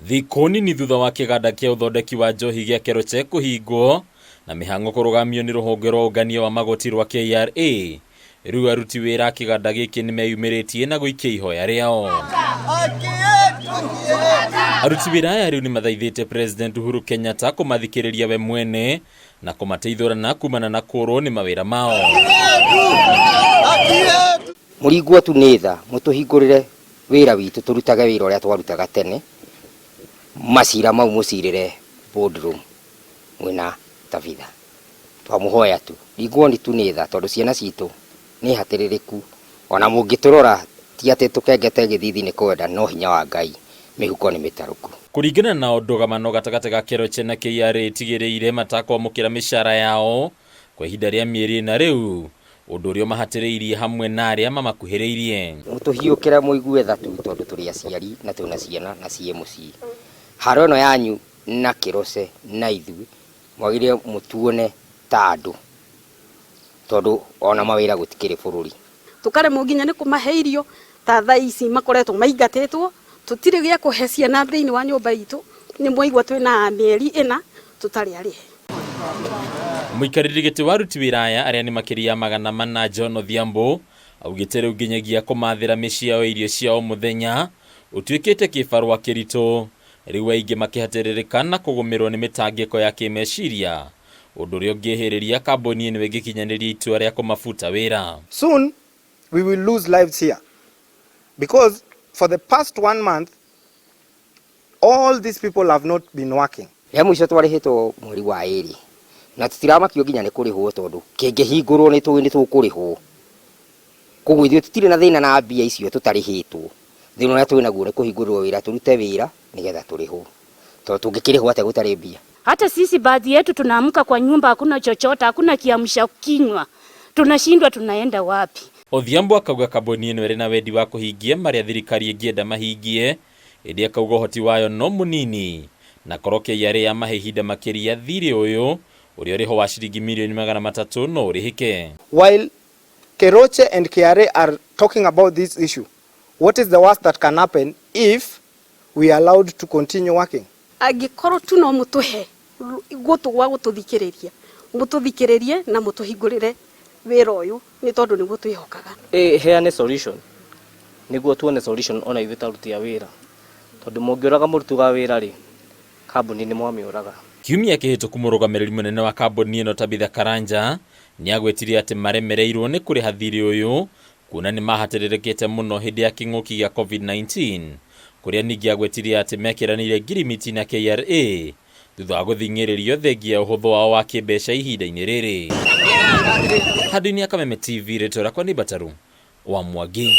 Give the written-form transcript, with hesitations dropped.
Thikoni ni thutha wa kiganda kia uthondeki wa njohi gia Keroche kuhingwo na mihango kurugamio ni ruhonge rwa ungania wa magoti rwa KRA. Riu aruti wira kiganda giki ni meyumiritie na guikia ihoya riao. Aruti wira aya riu ni mathaithite President Uhuru Kenyatta kumathikiriria we mwene na kumateithurana kuumana na kuhingwo ni mawira mao. Muringwo tu nitha mutuhingurire wira witu turutage wira uria twarutaga tene. Masira mau musirire boardroom mwina tavitha twamuhoya tu rigwo ni tunitha tondu ciana citu ni hatiririku ona mungiturora ti ate tukengete githithi ni kwenda no hinya wa Ngai mihuko ni mitaruku. Kuringana na ondogamano gatagate ga Keroche na KRA tigiriire matakwamukira mishara yao kwa ihinda ria mieri na riu undu urio mahatiriirie hamwe na aria mamakuhiriirie. Mutuhiukira muigue thatu tondu turi aciari na tuna ciana na cie mucii. Harono yanyu na Keroche na ithui mwagire mutuone ta andu tondu ona mawira gutikiri bururi. Tukare muginya ni kumaheirio ta thaa ici makoretwo maingatetwo tutire gia kuhe ciana thiini wa nyumba itu ni mwaigwa twina mieri ina tutari ari. Muikariri giti wa aruti wira aya aria ni Makiria 400 John Odhiambo augite riu nginyagia kumathira micii yao irio ciao muthenya utwikite kibarua kirito riu aingi makihatiririka na kugumirwo ni mitangiko ya kimeciria undu rio ngihiriria kambuni ni wegikinyaniria itua ria kumafuta wira. Soon we will lose lives here because for the past 1 month all these people have not been working. Ya mwisho twarihitwo mweri wa eri na tutiramakio nginya ni kurihwo tondu kingihingurwo ni tukurihwo koguo ithuĩ tutire na thina na mbia icio tutarihitwo. Thina uria twina guo ni kuhingurwo wira turute wira nigetha turihwo tondu tungikirihwo ate gutari mbia. Hata sisi baadhi yetu tunaamka kwa nyumba hakuna chochote, hakuna kiamsha kinywa, tunashindwa tunaenda wapi. Odhiambo akauga kambuni ino iri na wendi wa kuhingia maria thirikari ingienda mahingie indi akauga hoti wayo no munini na koroke yare ya mahihinda makiria thiri uyu uria uriho wa shiringi milioni 300 no urihike. While Keroche and KRA are talking about this issue, what is the worst that can happen if we are allowed to continue working? Agikorwo tu no mutuhe gutu gwa gututhikiriria mututhikiririe na mutuhingurire wira uyu ni tondu niguo twihokaga. Heane solution niguo tuone solution ona ithuĩ taruti a wira tondu mungiuraga murutu wa wira ri kambuni ni mwamiuraga. Kiumia kihituku murugamiriri munene wa kambuni ino Tabitha Karanja ni agwetirie ati maremereirwo ni kuriha thiri uyu kuna ni mahatiririkite muno hindi ya king'uki gia COVID-19 kuria ningi agwetirie ati mekiranire ngirimiti na KRA thutha wa guthing'iririo thengia uhuthu wao wa kimbeca ihinda-ini riri. Handũ-inĩ ya Kameme TV rĩtwa rĩakwa nĩ Bataru wa Mwangi.